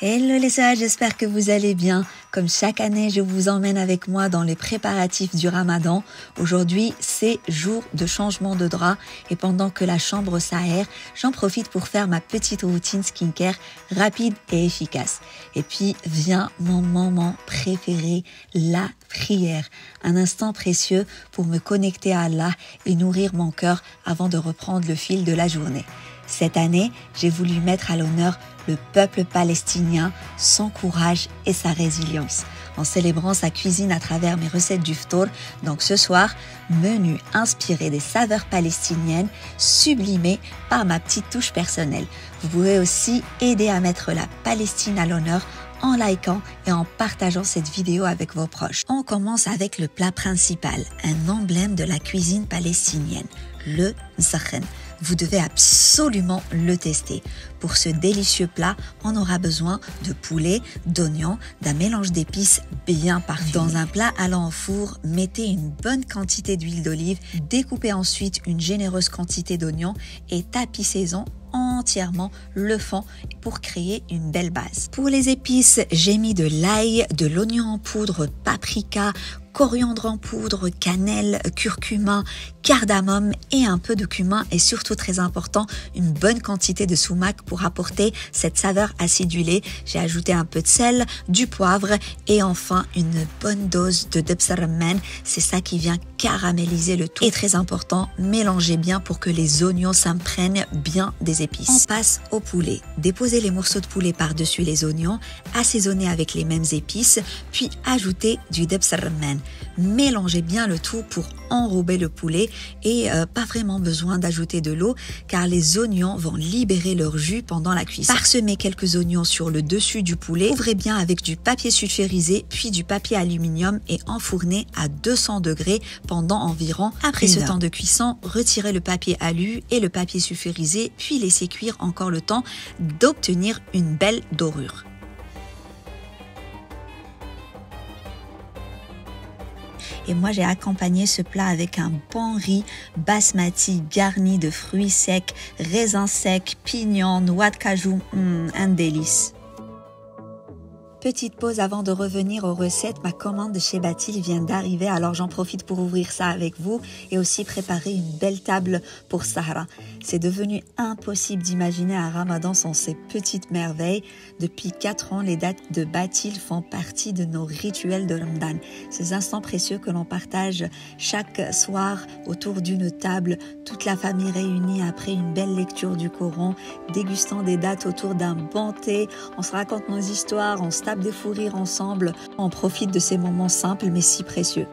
Hello les sœurs, j'espère que vous allez bien. Comme chaque année, je vous emmène avec moi dans les préparatifs du Ramadan. Aujourd'hui, c'est jour de changement de drap et pendant que la chambre s'aère, j'en profite pour faire ma petite routine skincare rapide et efficace. Et puis vient mon moment préféré, la prière. Un instant précieux pour me connecter à Allah et nourrir mon cœur avant de reprendre le fil de la journée. Cette année, j'ai voulu mettre à l'honneur le peuple palestinien, son courage et sa résilience, en célébrant sa cuisine à travers mes recettes du ftour. Donc ce soir, menu inspiré des saveurs palestiniennes, sublimé par ma petite touche personnelle. Vous pouvez aussi aider à mettre la Palestine à l'honneur en likant et en partageant cette vidéo avec vos proches. On commence avec le plat principal, un emblème de la cuisine palestinienne, le msakhen. Vous devez absolument le tester. Pour ce délicieux plat, on aura besoin de poulet, d'oignons, d'un mélange d'épices bien parfumé. Dans un plat allant au four, mettez une bonne quantité d'huile d'olive, découpez ensuite une généreuse quantité d'oignons et tapissez-en entièrement le fond pour créer une belle base. Pour les épices, j'ai mis de l'ail, de l'oignon en poudre, paprika, coriandre en poudre, cannelle, curcuma, cardamome et un peu de cumin et surtout très important, une bonne quantité de sumac pour apporter cette saveur acidulée. J'ai ajouté un peu de sel, du poivre et enfin une bonne dose de debs rumman. C'est ça qui vient caraméliser le tout. Et très important, mélangez bien pour que les oignons s'imprègnent bien des épices. On passe au poulet. Déposez les morceaux de poulet par-dessus les oignons, assaisonnez avec les mêmes épices, puis ajoutez du debs rumman. Mélangez bien le tout pour enrober le poulet et pas vraiment besoin d'ajouter de l'eau car les oignons vont libérer leur jus pendant la cuisson. Parsemez quelques oignons sur le dessus du poulet, couvrez bien avec du papier sulfurisé puis du papier aluminium et enfournez à 200 degrés pendant environ. Après ce temps de cuisson, retirez le papier alu et le papier sulfurisé puis laissez cuire encore le temps d'obtenir une belle dorure. Et moi, j'ai accompagné ce plat avec un bon riz basmati garni de fruits secs, raisins secs, pignons, noix de cajou. Un délice. Petite pause avant de revenir aux recettes. Ma commande de chez Batil vient d'arriver, alors j'en profite pour ouvrir ça avec vous et aussi préparer une belle table pour Sahra. C'est devenu impossible d'imaginer un Ramadan sans ces petites merveilles. Depuis 4 ans, les dates de Batil font partie de nos rituels de Ramadan. Ces instants précieux que l'on partage chaque soir autour d'une table, toute la famille réunie après une belle lecture du Coran, dégustant des dates autour d'un bon thé. On se raconte nos histoires, on se tape des fous rires ensemble, on profite de ces moments simples mais si précieux.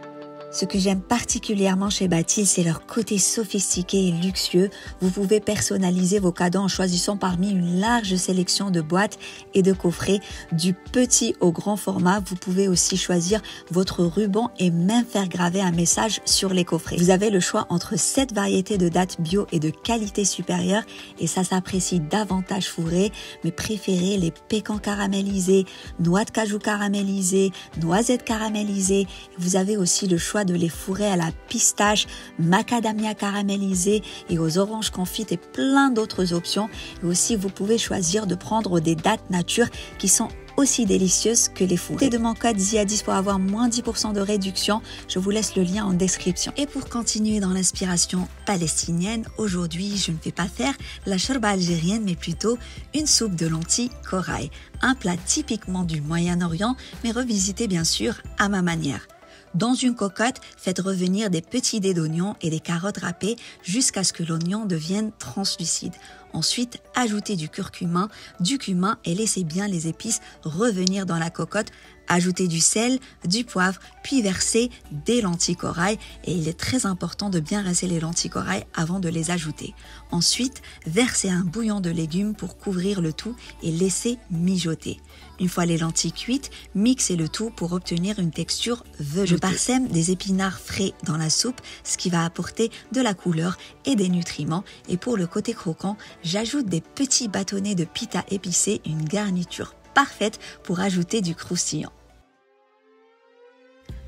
Ce que j'aime particulièrement chez Batil, c'est leur côté sophistiqué et luxueux. Vous pouvez personnaliser vos cadeaux en choisissant parmi une large sélection de boîtes et de coffrets, du petit au grand format. Vous pouvez aussi choisir votre ruban et même faire graver un message sur les coffrets. Vous avez le choix entre 7 variétés de dattes bio et de qualité supérieure et ça s'apprécie davantage fourré. Mes préférés, les pécans caramélisés, noix de cajou caramélisées, noisettes caramélisées. Vous avez aussi le choix de les fourrer à la pistache, macadamia caramélisée et aux oranges confites et plein d'autres options. Et aussi, vous pouvez choisir de prendre des dattes nature qui sont aussi délicieuses que les fourrées. De mon code ZIA10 pour avoir moins 10% de réduction. Je vous laisse le lien en description. Et pour continuer dans l'inspiration palestinienne, aujourd'hui, je ne vais pas faire la chorba algérienne, mais plutôt une soupe de lentilles corail. Un plat typiquement du Moyen-Orient, mais revisité bien sûr à ma manière. Dans une cocotte, faites revenir des petits dés d'oignon et des carottes râpées jusqu'à ce que l'oignon devienne translucide. Ensuite, ajoutez du curcuma, du cumin et laissez bien les épices revenir dans la cocotte. Ajoutez du sel, du poivre, puis versez des lentilles corail et il est très important de bien rincer les lentilles corail avant de les ajouter. Ensuite, versez un bouillon de légumes pour couvrir le tout et laissez mijoter. Une fois les lentilles cuites, mixez le tout pour obtenir une texture veloutée. Je parsème des épinards frais dans la soupe, ce qui va apporter de la couleur et des nutriments. Et pour le côté croquant, j'ajoute des petits bâtonnets de pita épicé, une garniture parfaite pour ajouter du croustillant.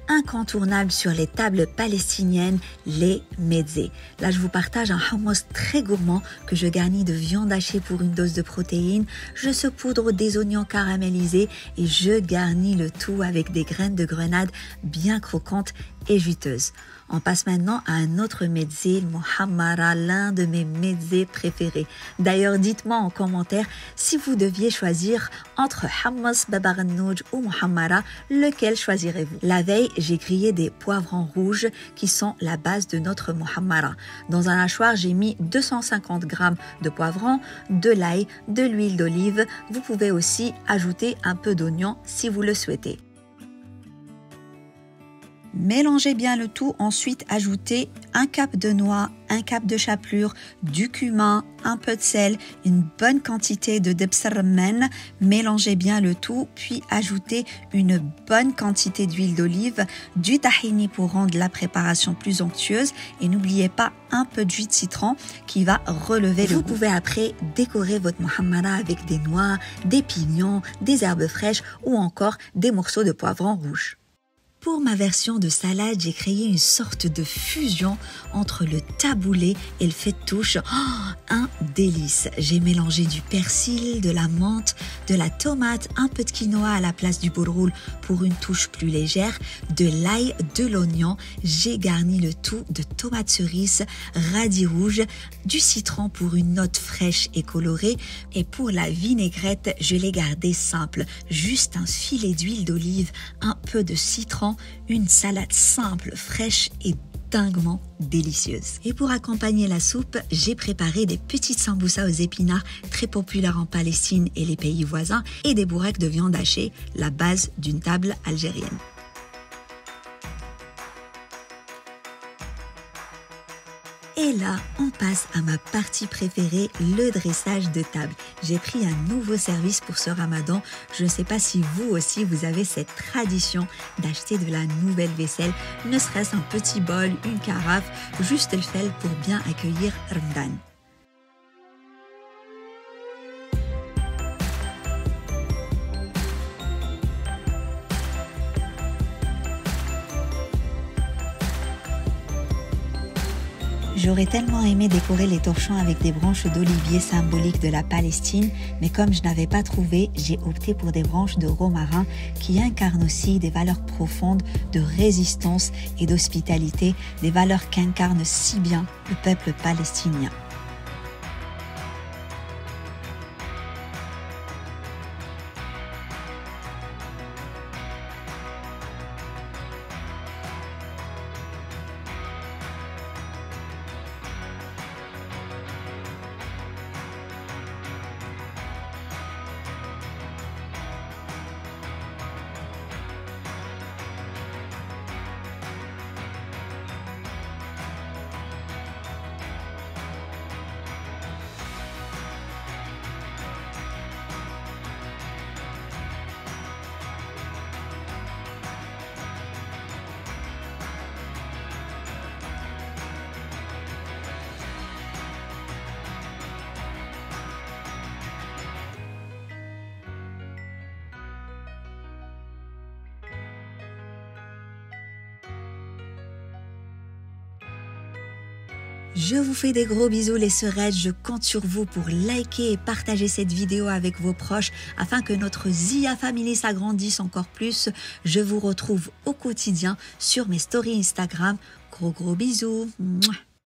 Incontournable sur les tables palestiniennes, les mezzés. Là, je vous partage un hummus très gourmand que je garnis de viande hachée pour une dose de protéines. Je saupoudre des oignons caramélisés et je garnis le tout avec des graines de grenade bien croquantes et juteuses. On passe maintenant à un autre mezzé, le muhammara, l'un de mes mezzés préférés. D'ailleurs, dites-moi en commentaire si vous deviez choisir entre hummus, baba ghanouj ou muhammara, lequel choisirez-vous? La veille, j'ai grillé des poivrons rouges qui sont la base de notre muhammara. Dans un hachoir, j'ai mis 250 g de poivrons, de l'ail, de l'huile d'olive. Vous pouvez aussi ajouter un peu d'oignon si vous le souhaitez. Mélangez bien le tout, ensuite ajoutez un cap de noix, un cap de chapelure, du cumin, un peu de sel, une bonne quantité de debs rummen. Mélangez bien le tout, puis ajoutez une bonne quantité d'huile d'olive, du tahini pour rendre la préparation plus onctueuse et n'oubliez pas un peu de jus de citron qui va relever le goût. Vous pouvez après décorer votre muhammara avec des noix, des pignons, des herbes fraîches ou encore des morceaux de poivron rouge. Pour ma version de salade, j'ai créé une sorte de fusion entre le taboulé et le fettush. Oh, un délice! J'ai mélangé du persil, de la menthe, de la tomate, un peu de quinoa à la place du boulgour pour une touche plus légère, de l'ail, de l'oignon. J'ai garni le tout de tomates cerises, radis rouges, du citron pour une note fraîche et colorée. Et pour la vinaigrette, je l'ai gardée simple. Juste un filet d'huile d'olive, un peu de citron, une salade simple, fraîche et dinguement délicieuse. Et pour accompagner la soupe, j'ai préparé des petites samboussas aux épinards très populaires en Palestine et les pays voisins et des bourrecs de viande hachée, la base d'une table algérienne. Et là, on passe à ma partie préférée, le dressage de table. J'ai pris un nouveau service pour ce ramadan. Je ne sais pas si vous aussi, vous avez cette tradition d'acheter de la nouvelle vaisselle, ne serait-ce un petit bol, une carafe, juste le fait pour bien accueillir Ramadan. J'aurais tellement aimé décorer les torchons avec des branches d'olivier symboliques de la Palestine, mais comme je n'avais pas trouvé, j'ai opté pour des branches de romarin qui incarnent aussi des valeurs profondes de résistance et d'hospitalité, des valeurs qu'incarne si bien le peuple palestinien. Je vous fais des gros bisous les sœurettes, je compte sur vous pour liker et partager cette vidéo avec vos proches afin que notre Zia Family s'agrandisse encore plus. Je vous retrouve au quotidien sur mes stories Instagram. Gros bisous. Mouah.